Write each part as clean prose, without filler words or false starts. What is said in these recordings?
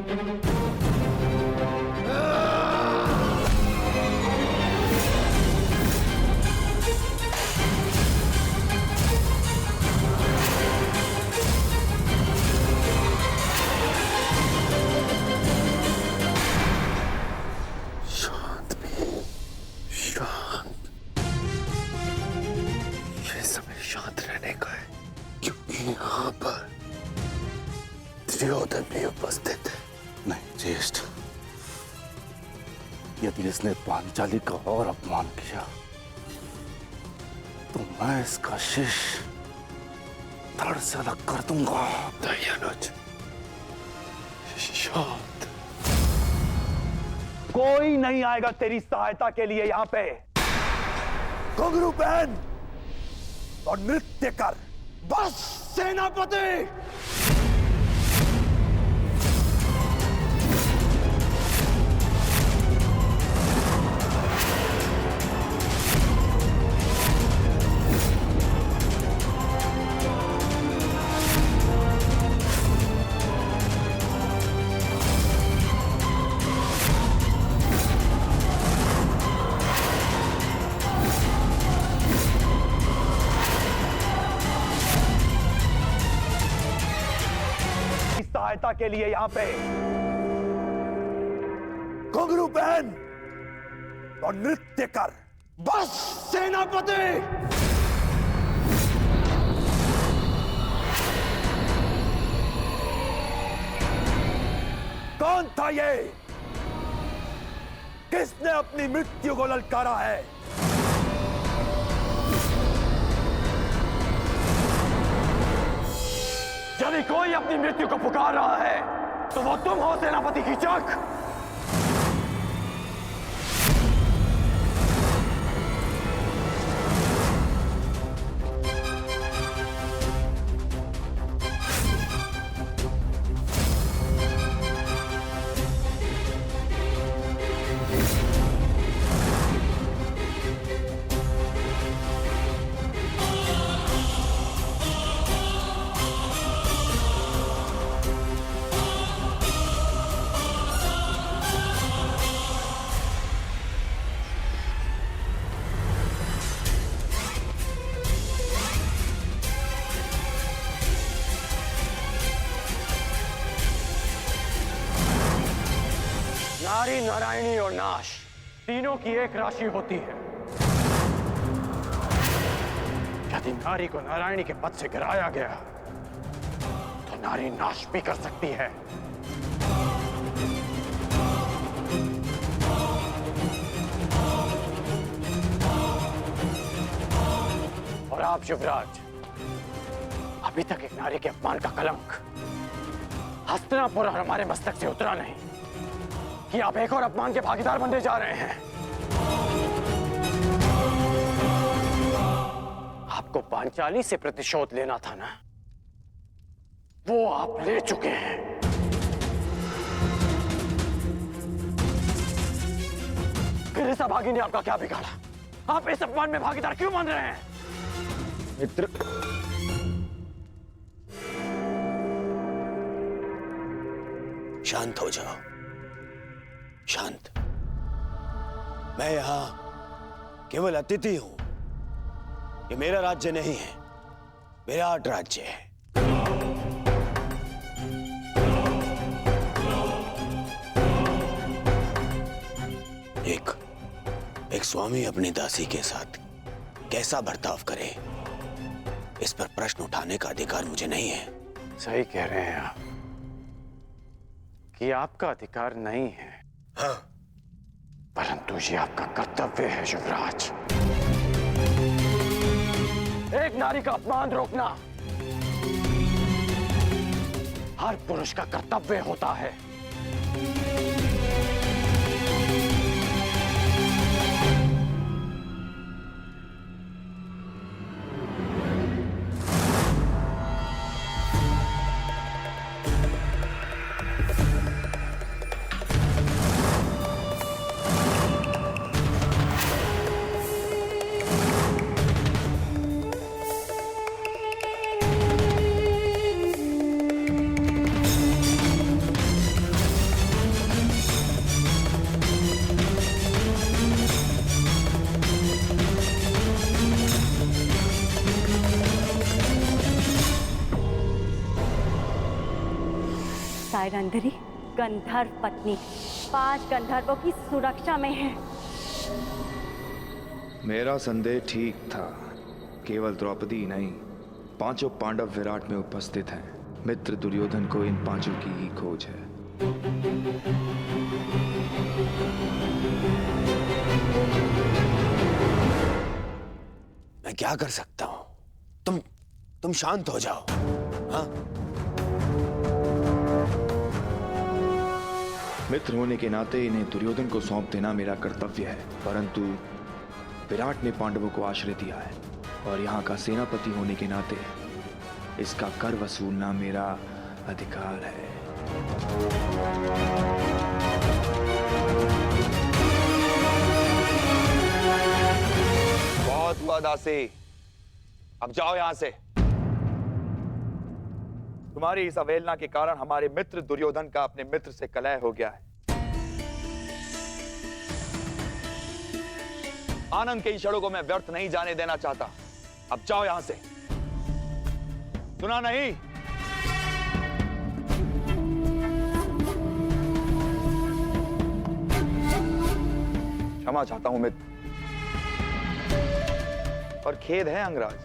शांत भी शांत। ये समय शांत रहने का है, क्योंकि यहाँ पर दुर्योधन भी उपस्थित है। नहीं ज्येष्ठ, यदि इसने पांचाली का और अपमान किया तो मैं इसका शीश धड़ से अलग कर दूंगा। दयानुज, शांत। कोई नहीं आएगा तेरी सहायता के लिए यहाँ पे। घुंघरू पहन और नृत्य कर। बस सेनापति। सहायता के लिए यहाँ पे घुंघरू पहन और नृत्य कर। बस सेनापति। कौन था ये? किसने अपनी मृत्यु को ललकारा है? यदि कोई अपनी मृत्यु को पुकार रहा है तो वो तुम हो सेनापति कीचक। नारी, नारायणी और नाश तीनों की एक राशि होती है। यदि नारी को नारायणी के पद से गिराया गया तो नारी नाश भी कर सकती है। और आप युवराज, अभी तक एक नारी के अपमान का कलंक हस्तिनापुर और हमारे मस्तक से उतरा नहीं कि आप एक और अपमान के भागीदार बनने जा रहे हैं। आपको पांचाली से प्रतिशोध लेना था ना, वो आप ले चुके हैं। फिर इस अभागी ने आपका क्या बिगाड़ा? आप इस अपमान में भागीदार क्यों बन रहे हैं? मित्र, शांत हो जाओ, शांत। मैं यहां केवल अतिथि हूं। ये मेरा राज्य नहीं है, विराट राज्य है। एक स्वामी अपनी दासी के साथ कैसा बर्ताव करे, इस पर प्रश्न उठाने का अधिकार मुझे नहीं है। सही कह रहे हैं आप कि आपका अधिकार नहीं है। हाँ, परंतु ये आपका कर्तव्य है युवराज। एक नारी का अपमान रोकना हर पुरुष का कर्तव्य होता है। नयनंदरी गंधर्व पत्नी 5 गंधर्वों की सुरक्षा में है। मेरा संदेह ठीक था। केवल द्रौपदी नहीं, 5 पांडव विराट में उपस्थित हैं। मित्र दुर्योधन को इन 5 की ही खोज है। मैं क्या कर सकता हूं? तुम शांत हो जाओ। हाँ? मित्र होने के नाते इन्हें दुर्योधन को सौंप देना मेरा कर्तव्य है, परंतु विराट ने पांडवों को आश्रय दिया है और यहाँ का सेनापति होने के नाते इसका कर वसूलना मेरा अधिकार है। बहुत हुआ दासी, अब जाओ यहां से। तुम्हारी इस अवहेलना के कारण हमारे मित्र दुर्योधन का अपने मित्र से कलह हो गया है। आनंद के क्षणों को मैं व्यर्थ नहीं जाने देना चाहता। अब जाओ यहां से। सुना नहीं? क्षमा चाहता हूं मित्र, और खेद है अंगराज,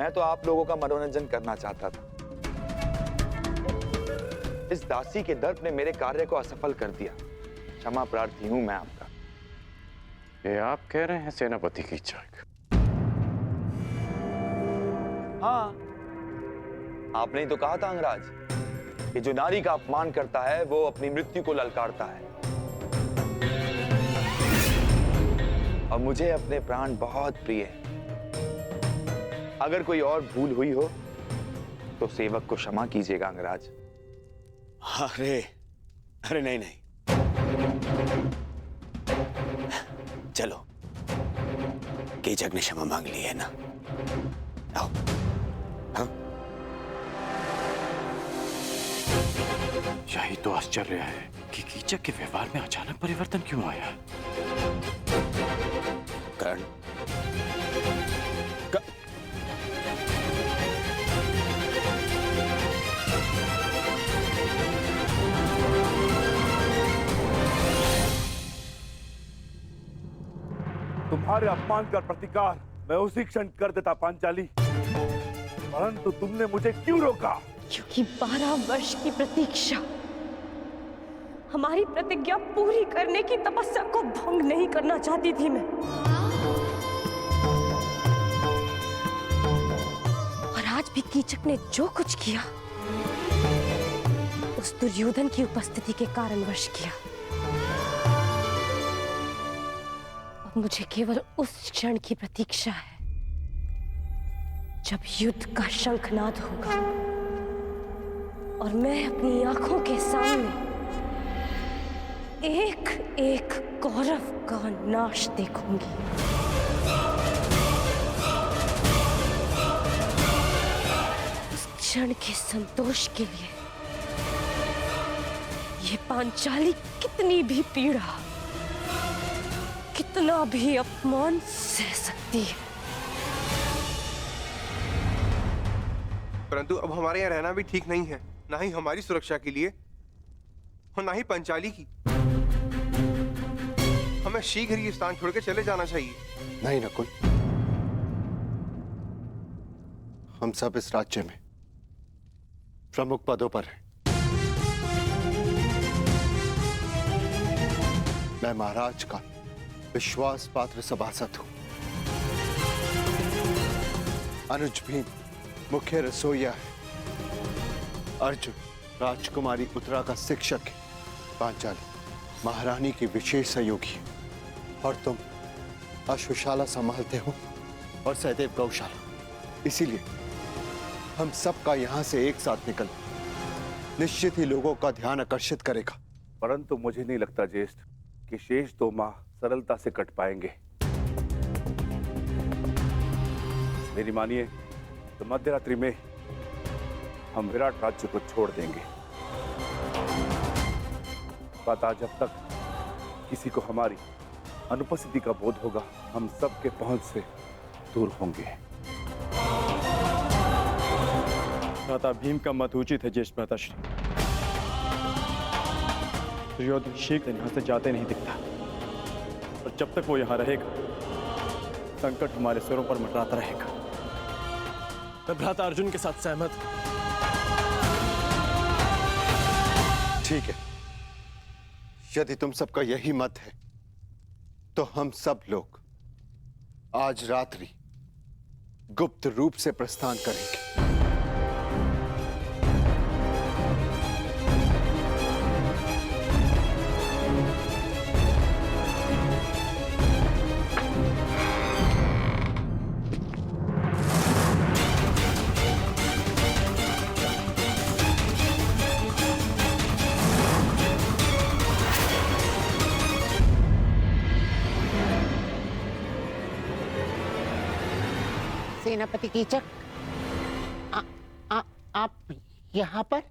मैं तो आप लोगों का मनोरंजन करना चाहता था। इस दासी के दर्प ने मेरे कार्य को असफल कर दिया। क्षमा प्रार्थी हूं मैं आपका। ये आप कह रहे हैं सेनापति की इच्छा? हाँ, आपने ही तो कहा था अंगराज कि जो नारी का अपमान करता है वो अपनी मृत्यु को ललकारता है। और मुझे अपने प्राण बहुत प्रिय है। अगर कोई और भूल हुई हो तो सेवक को क्षमा कीजिएगा अंगराज। अरे नहीं नहीं, चलो, कीचक ने क्षमा मांग ली है ना। आओ। हाँ? यही तो आश्चर्य है कि कीचक के व्यवहार में अचानक परिवर्तन क्यों आया। कर्ण, तुम्हारे अपमान का प्रतिकार मैं उसी क्षण कर देता पांचाली, परंतु तुमने मुझे क्यों रोका? क्योंकि 12 वर्ष की प्रतीक्षा, हमारी प्रतिज्ञा पूरी करने की तपस्या को भंग नहीं करना चाहती थी मैं। और आज भी कीचक ने जो कुछ किया उस दुर्योधन की उपस्थिति के कारणवश किया। मुझे केवल उस क्षण की प्रतीक्षा है जब युद्ध का शंखनाद होगा और मैं अपनी आंखों के सामने एक एक कौरव का नाश देखूंगी। उस क्षण के संतोष के लिए ये पांचाली कितनी भी पीड़ा, कितना भी अपमान सह सकती है। परंतु अब हमारे यहाँ रहना भी ठीक नहीं है, ना ही हमारी सुरक्षा के लिए और ना ही पंचाली की। हमें शीघ्र ही स्थान छोड़कर चले जाना चाहिए। नहीं नकुल, हम सब इस राज्य में प्रमुख पदों पर हैं। मैं महाराज का विश्वास पात्र सभासद हूं। अनुज भीम मुख्य रसोइया है। अर्जुन राजकुमारी उत्तरा का शिक्षक है। पांचाली महारानी की विशेष सहयोगी है। और तुम अश्वशाला संभालते हो और सहदेव गौशाला। इसीलिए हम सबका यहां से एक साथ निकलना निश्चित ही लोगों का ध्यान आकर्षित करेगा। परंतु मुझे नहीं लगता ज्येष्ठ कि शेष 2 माह सरलता से कट पाएंगे। मेरी मानिए तो मध्यरात्रि में हम विराट राज्य को छोड़ देंगे। पता जब तक किसी को हमारी अनुपस्थिति का बोध होगा, हम सबके पहुंच से दूर होंगे। भ्राता भीम का मत उचित है ज्येष्ठ भ्राताश्री। दुर्योधन शीघ्र यहाँ से जाते नहीं दिखता, और जब तक वो यहाँ रहेगा संकट हमारे सिरों पर मंडराता रहेगा। मैं भ्राता अर्जुन के साथ सहमत हूं। ठीक है, यदि तुम सबका यही मत है तो हम सब लोग आज रात्रि गुप्त रूप से प्रस्थान करेंगे। सेनापति कीचक, आप यहाँ पर?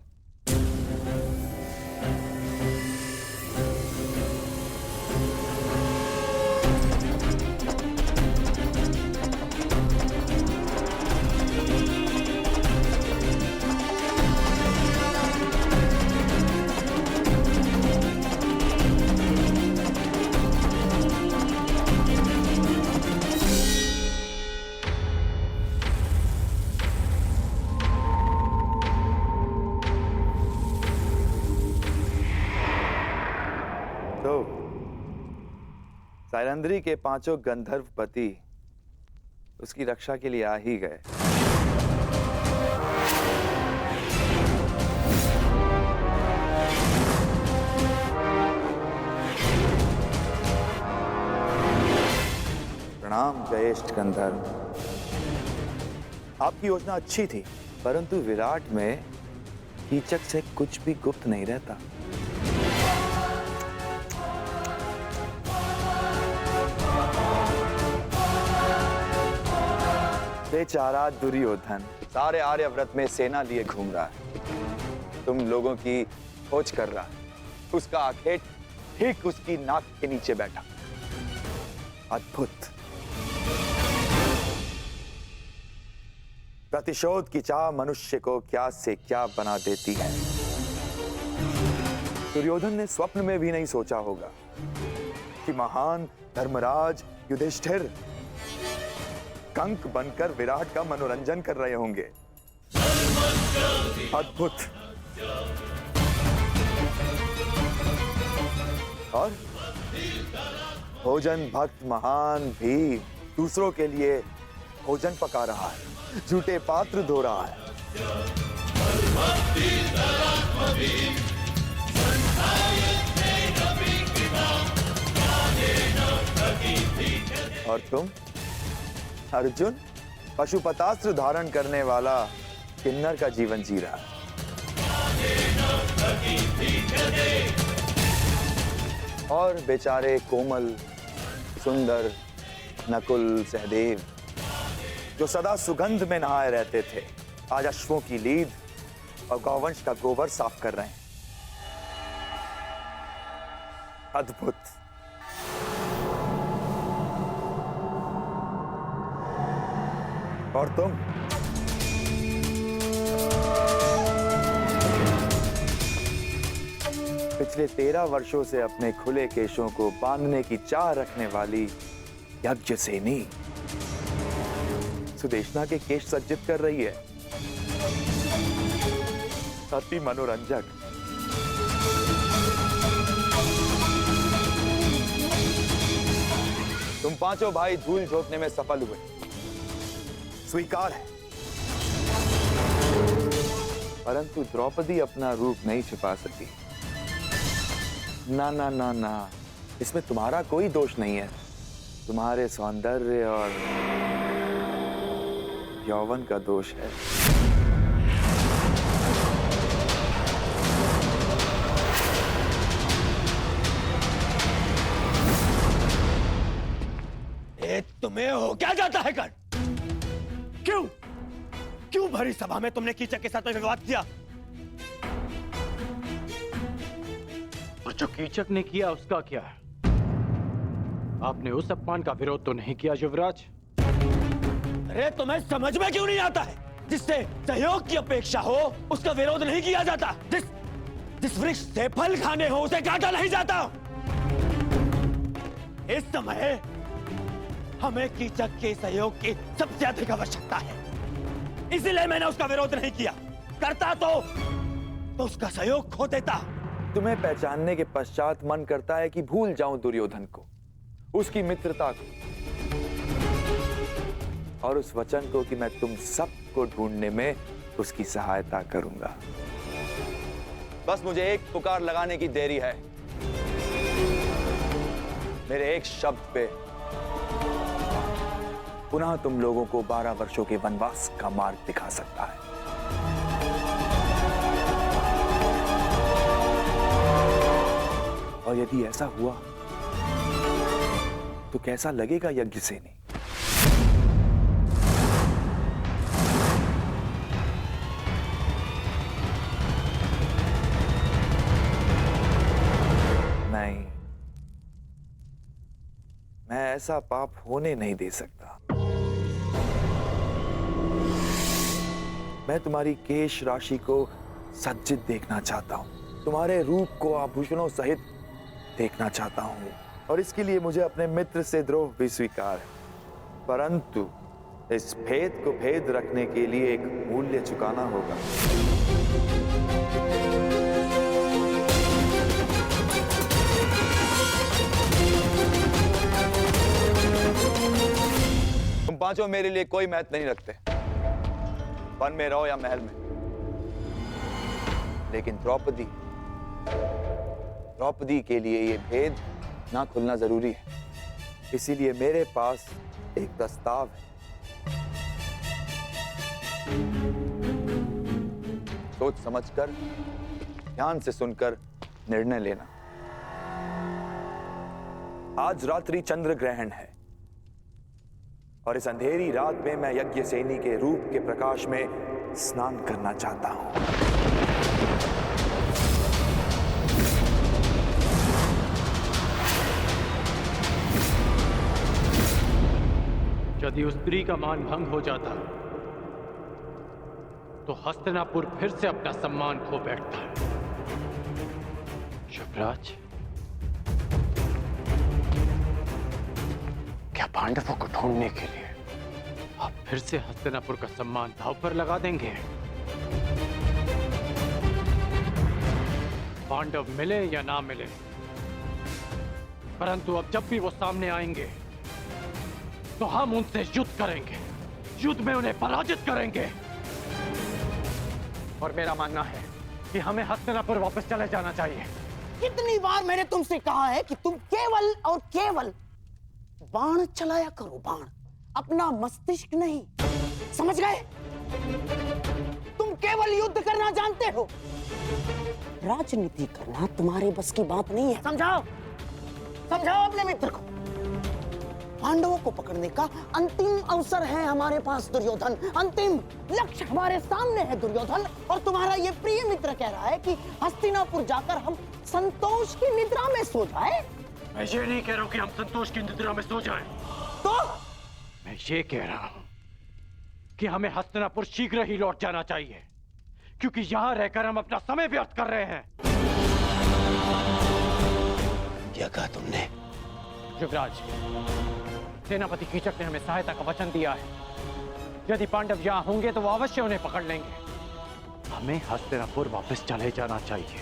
सायरंध्री के पांचों गंधर्व पति उसकी रक्षा के लिए आ ही गए। प्रणाम ज्येष्ठ गंधर्व। आपकी योजना अच्छी थी, परंतु विराट में कीचक से कुछ भी गुप्त नहीं रहता। बेचारा दुर्योधन सारे आर्यव्रत में सेना लिए घूम रहा है, तुम लोगों की खोज कर रहा है। उसका आखेट ठीक उसकी नाक के नीचे बैठा। अद्भुत। प्रतिशोध की चाह मनुष्य को क्या से क्या बना देती है। दुर्योधन ने स्वप्न में भी नहीं सोचा होगा कि महान धर्मराज युधिष्ठिर कंक बनकर विराट का मनोरंजन कर रहे होंगे। अद्भुत। और भोजन भक्त महान भी दूसरों के लिए भोजन पका रहा है, झूठे पात्र धो रहा है। और तुम अर्जुन पशुपतास्त्र धारण करने वाला किन्नर का जीवन जी रहा है। और बेचारे कोमल सुंदर नकुल सहदेव जो सदा सुगंध में नहाए रहते थे, आज अश्वों की लीद और गौवंश का गोबर साफ कर रहे हैं। अद्भुत। और तुम पिछले 13 वर्षों से अपने खुले केशों को बांधने की चाह रखने वाली यज्ञसेनी सुदेशना के केश सज्जित कर रही है। अति मनोरंजक। तुम पांचों भाई धूल झोंकने में सफल हुए, स्वीकार है। परंतु द्रौपदी अपना रूप नहीं छिपा सकी। ना ना ना ना, इसमें तुम्हारा कोई दोष नहीं है। तुम्हारे सौंदर्य और यौवन का दोष है। तुम्हें हो क्या जाता है कर? क्यों क्यों भरी सभा में तुमने कीचक के साथ विवाद किया? और जो कीचक ने किया उसका क्या? आपने उस अपमान का विरोध तो नहीं किया युवराज? अरे तुम्हें समझ में क्यों नहीं आता है? जिससे सहयोग की अपेक्षा हो उसका विरोध नहीं किया जाता। जिस वृक्ष से फल खाने हो उसे काटा नहीं जाता। इस समय हमें कीचक के सहयोग की सबसे अधिक आवश्यकता है, इसीलिए मैंने उसका विरोध नहीं किया। करता तो उसका सहयोग खो देता। तुम्हें पहचानने के पश्चात मन करता है कि भूल जाऊं दुर्योधन को, उसकी मित्रता को और उस वचन को कि मैं तुम सबको ढूंढने में उसकी सहायता करूंगा। बस मुझे एक पुकार लगाने की देरी है। मेरे एक शब्द पे पुनः तुम लोगों को 12 वर्षों के वनवास का मार्ग दिखा सकता है। और यदि ऐसा हुआ तो कैसा लगेगा यज्ञसेनी? नहीं, मैं ऐसा पाप होने नहीं दे सकता। मैं तुम्हारी केश राशि को सज्जित देखना चाहता हूं, तुम्हारे रूप को आभूषणों सहित देखना चाहता हूं, और इसके लिए मुझे अपने मित्र से द्रोह भी स्वीकार है। परंतु इस भेद को भेद रखने के लिए एक मूल्य चुकाना होगा। तुम पांचों मेरे लिए कोई महत्व नहीं रखते, वन में रहो या महल में, लेकिन द्रौपदी के लिए यह भेद ना खुलना जरूरी है। इसीलिए मेरे पास एक प्रस्ताव है। सोच समझकर, ध्यान से सुनकर निर्णय लेना। आज रात्रि चंद्र ग्रहण है और इस अंधेरी रात में मैं यज्ञसेनी के रूप के प्रकाश में स्नान करना चाहता हूं। यदि उस स्त्री का मान भंग हो जाता तो हस्तिनापुर फिर से अपना सम्मान खो बैठता है। युवराज, क्या पांडवों को ढूंढने के लिए आप फिर से हस्तिनापुर का सम्मान दांव पर लगा देंगे? पांडव मिले या ना मिले, परंतु अब जब भी वो सामने आएंगे तो हम उनसे युद्ध करेंगे, युद्ध में उन्हें पराजित करेंगे। और मेरा मानना है कि हमें हस्तिनापुर वापस चले जाना चाहिए। कितनी बार मैंने तुमसे कहा है कि तुम केवल और केवल बाण चलाया करो, बाण, अपना मस्तिष्क नहीं। समझ गए? तुम केवल युद्ध करना जानते हो, राजनीति करना तुम्हारे बस की बात नहीं है। समझाओ, समझाओ अपने मित्र को। पांडवों को पकड़ने का अंतिम अवसर है हमारे पास दुर्योधन, अंतिम लक्ष्य हमारे सामने है दुर्योधन। और तुम्हारा ये प्रिय मित्र कह रहा है कि हस्तिनापुर जाकर हम संतोष की निद्रा में सो जाए। मैं ये नहीं कह रहा हूं कि हम संतोष की निद्रा में सो जाएं। तो मैं ये कह रहा हूं कि हमें हस्तिनापुर शीघ्र ही लौट जाना चाहिए, क्योंकि यहां रहकर हम अपना समय व्यर्थ कर रहे हैं। क्या कहा तुमने? युवराज, सेनापति कीचक ने हमें सहायता का वचन दिया है। यदि पांडव यहां होंगे तो वो अवश्य उन्हें पकड़ लेंगे। हमें हस्तिनापुर वापस चले जाना चाहिए,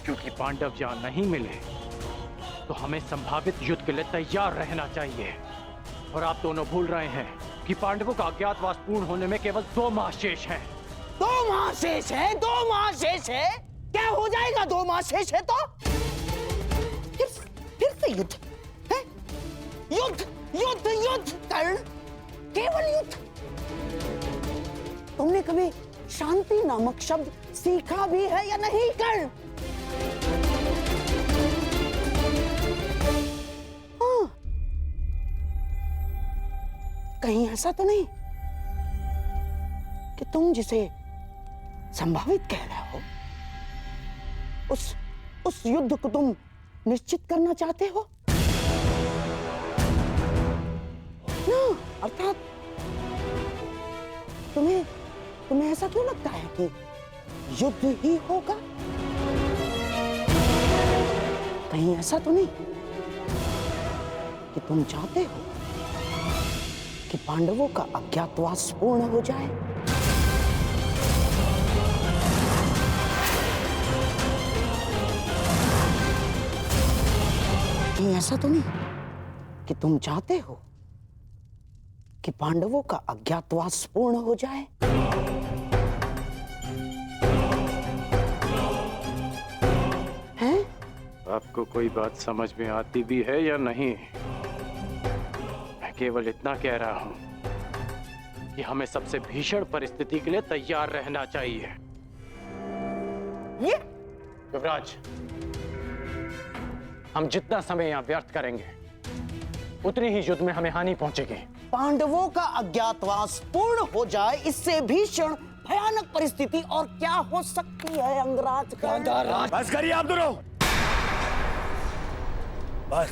क्योंकि पांडव यहां नहीं मिले तो हमें संभावित युद्ध के लिए तैयार रहना चाहिए। और आप दोनों भूल रहे हैं कि पांडवों का अज्ञातवास पूर्ण होने में केवल 2 माह शेष है। 2 माह शेष है, 2 माह शेष है। क्या हो जाएगा 2 माह शेष है तो? फिर से युद्ध है? युद्ध युद्ध युद्ध कर्ण, केवल युद्ध। तुमने कभी शांति नामक शब्द सीखा भी है या नहीं कर्ण? हाँ, कहीं ऐसा तो नहीं कि तुम जिसे संभावित कह रहे हो उस युद्ध को तुम निश्चित करना चाहते हो ना? अर्थात तुम्हें ऐसा क्यों लगता है कि युद्ध ही होगा? कहीं ऐसा तो नहीं कि तुम चाहते हो कि पांडवों का अज्ञातवास पूर्ण हो जाए? कहीं ऐसा तो नहीं कि तुम चाहते हो कि पांडवों का अज्ञातवास पूर्ण हो जाए? हैं? आपको कोई बात समझ में आती भी है या नहीं? मैं केवल इतना कह रहा हूं कि हमें सबसे भीषण परिस्थिति के लिए तैयार रहना चाहिए। ये युवराज, हम जितना समय यहां व्यर्थ करेंगे उतनी ही युद्ध में हमें हानि पहुंचेगी। पांडवों का अज्ञातवास पूर्ण हो जाए, इससे भीषण भयानक परिस्थिति और क्या हो सकती है अंगराज? बस करिए आप दोनों, बस।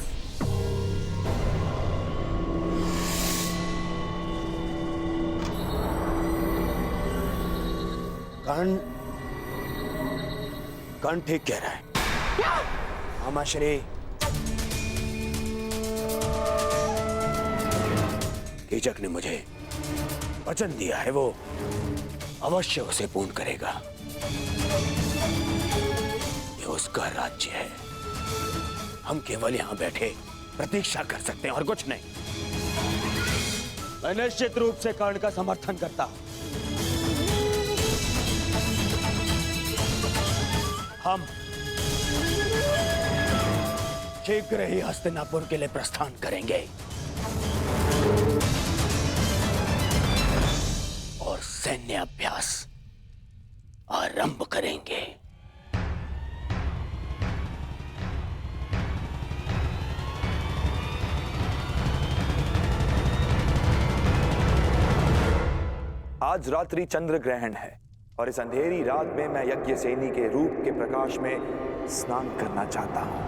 कर्ण ठीक कह रहा है। मामाश्री, कीचक ने मुझे वचन दिया है, वो अवश्य उसे पूर्ण करेगा। ये उसका राज्य है, हम केवल यहां बैठे प्रतीक्षा कर सकते हैं और कुछ नहीं। मैं निश्चित रूप से कर्ण का समर्थन करता हूं। हम शीघ्र ही हस्तिनापुर के लिए प्रस्थान करेंगे और सैन्य अभ्यास आरंभ करेंगे। आज रात्रि चंद्र ग्रहण है और इस अंधेरी रात में मैं यज्ञसेनी के रूप के प्रकाश में स्नान करना चाहता हूं।